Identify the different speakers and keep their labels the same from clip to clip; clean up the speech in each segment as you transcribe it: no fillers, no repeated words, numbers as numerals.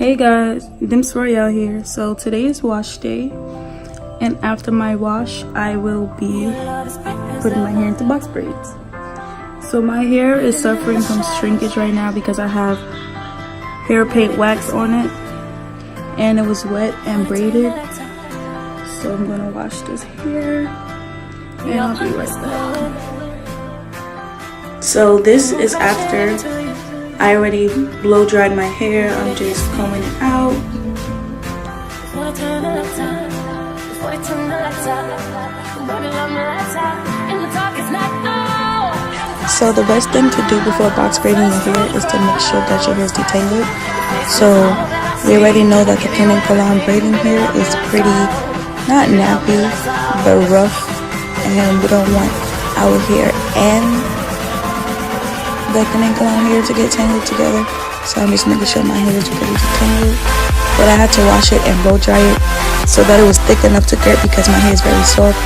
Speaker 1: Hey guys, Dims Royale here. So today is wash day, and after my wash I will be putting my hair into box braids. So my hair is suffering from shrinkage right now because I have hair paint wax on it and it was wet and braided. So I'm gonna wash this hair and I'll be right back. So this is after I already blow dried my hair. I'm just combing it out. So the best thing to do before box braiding your hair is to make sure that your hair is detangled. So we already know that the pin and colon braiding here is pretty, not nappy, but rough. And we don't want our hair and the pin and colon hair to get tangled together. So I'm just making sure my hair is pretty detangled. But I had to wash it and blow dry it so that it was thick enough to grip because my hair is very soft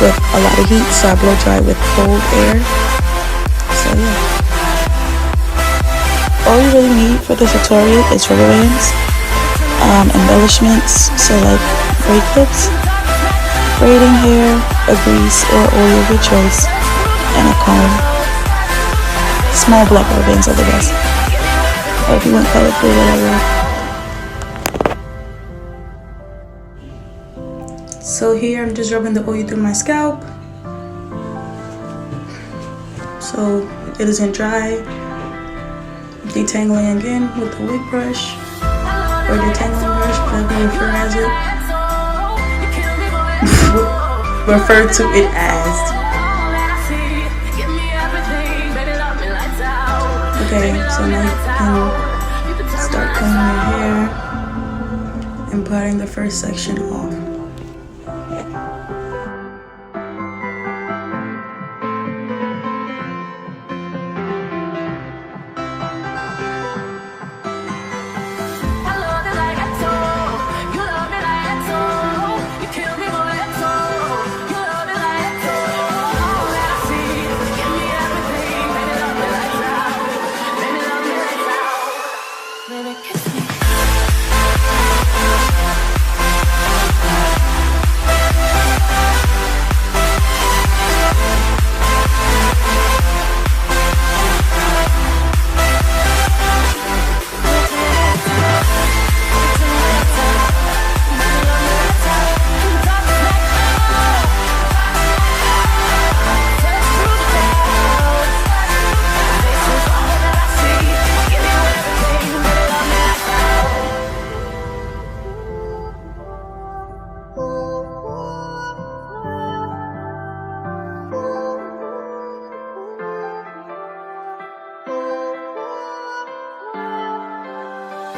Speaker 1: with a lot of heat. So I blow dry it with cold air. So yeah. All you really need for this tutorial is rubber bands, embellishments, so like braid clips, braiding hair, a grease or oil of your choice, and a comb. Small black rubber bands are the best, or if you want colorful, whatever. So here I'm just rubbing the oil through my scalp so it isn't dry. Detangling again with the wig brush or detangling brush, whatever you refer to it as. Okay, so now you can start combing your hair and parting the first section off.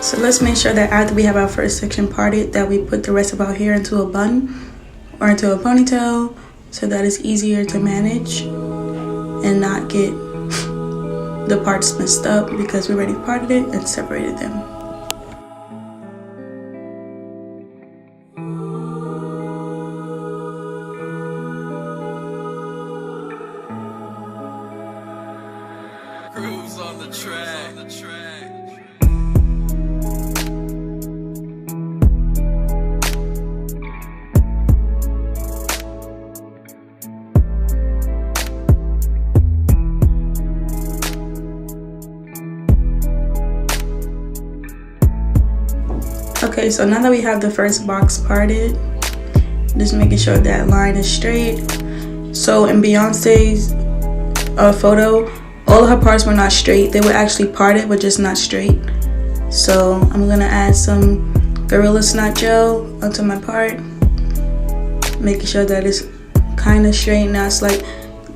Speaker 1: So let's make sure that after we have our first section parted that we put the rest of our hair into a bun or into a ponytail so that it's easier to manage and not get the parts messed up because we already parted it and separated them.
Speaker 2: Grooves on the track.
Speaker 1: Okay, so now that we have the first box parted, just making sure that line is straight. So in Beyonce's photo, all of her parts were not straight. They were actually parted, but just not straight. So I'm gonna add some Gorilla Snot gel onto my part, making sure that it's kind of straight. Now it's like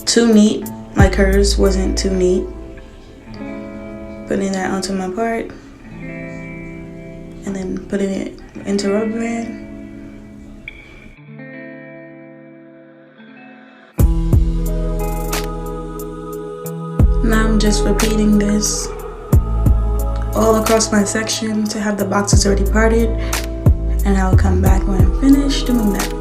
Speaker 1: too neat, like hers wasn't too neat. Putting that onto my part. And then putting it into rubber band. Now I'm just repeating this all across my section to have the boxes already parted, and I'll come back when I'm finished doing that.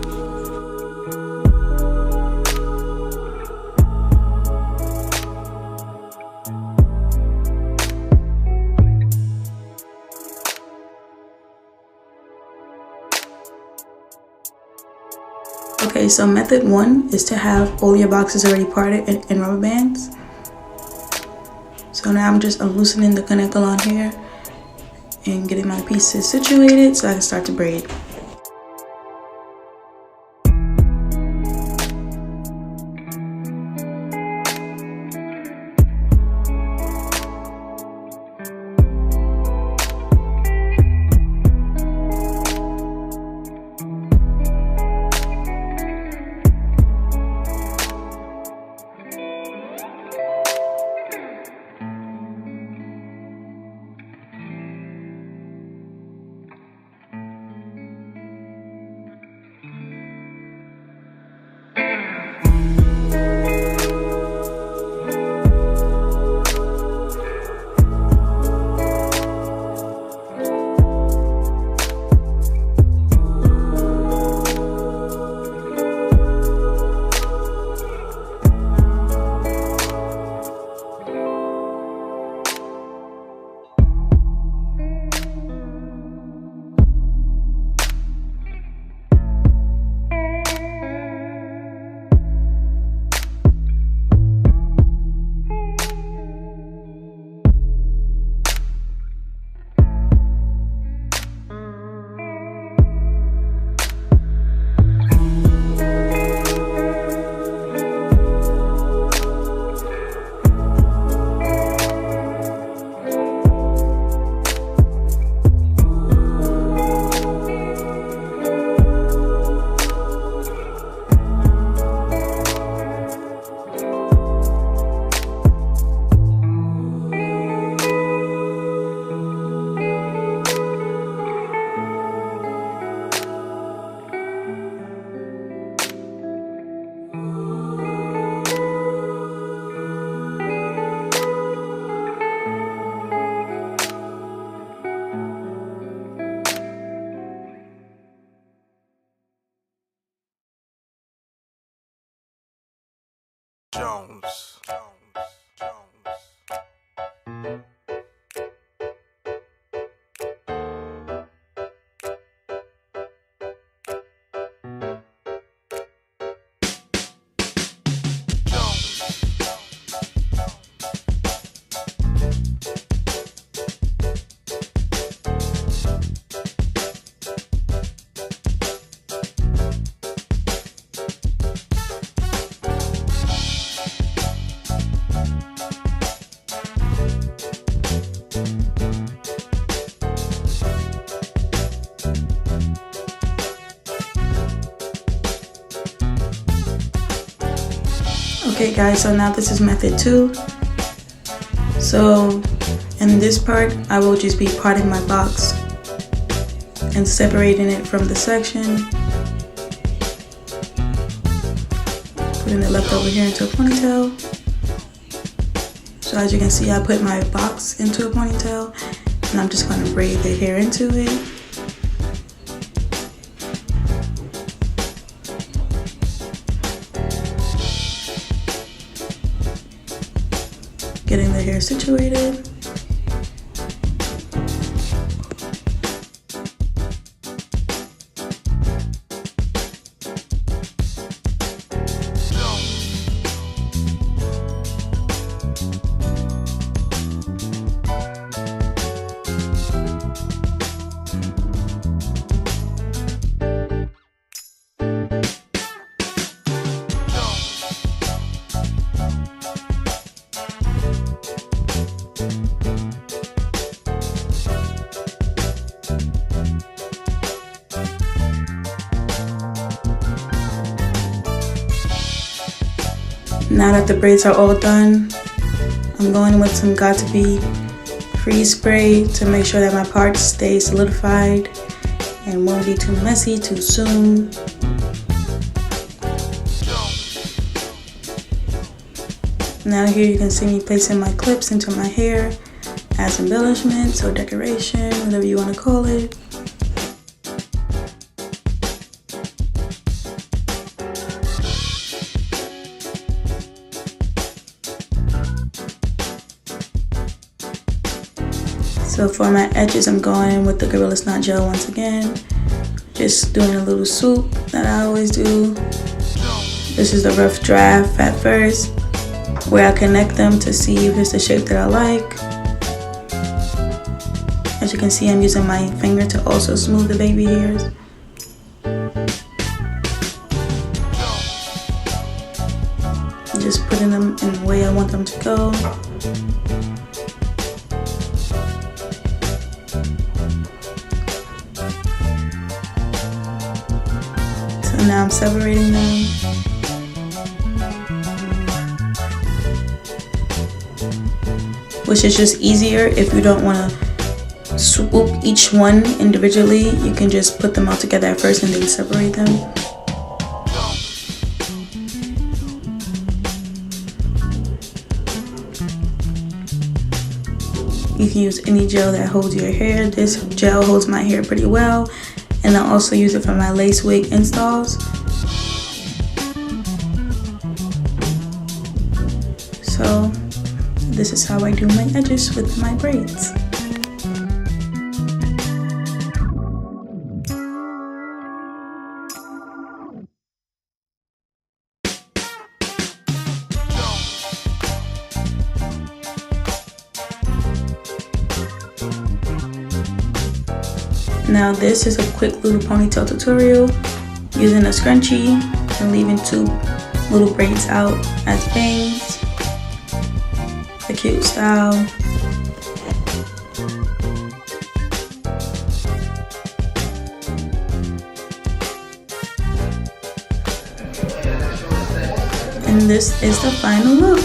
Speaker 1: Okay, so method 1 is to have all your boxes already parted in rubber bands. So now I'm just loosening the connector on here and getting my pieces situated so I can start to braid.
Speaker 2: Jones.
Speaker 1: Okay guys, so now this is method 2. So in this part, I will just be parting my box and separating it from the section. Putting it left over here into a ponytail. So as you can see, I put my box into a ponytail and I'm just going to braid the hair into it. Getting the hair situated. Now that the braids are all done, I'm going with some Got To Be freeze spray to make sure that my parts stay solidified and won't be too messy too soon. Now here you can see me placing my clips into my hair as embellishments or decoration, whatever you want to call it. So for my edges, I'm going with the Gorilla Snot Gel once again. Just doing a little swoop that I always do. This is the rough draft at first, where I connect them to see if it's the shape that I like. As you can see, I'm using my finger to also smooth the baby hairs. Just putting them in the way I want them to go. So now I'm separating them. Which is just easier if you don't want to swoop each one individually. You can just put them all together at first and then separate them. You can use any gel that holds your hair. This gel holds my hair pretty well, and I also use it for my lace wig installs. So this is how I do my edges with my braids. Now this is a quick little ponytail tutorial using a scrunchie and leaving 2 little braids out as bangs. A cute style. And this is the final look.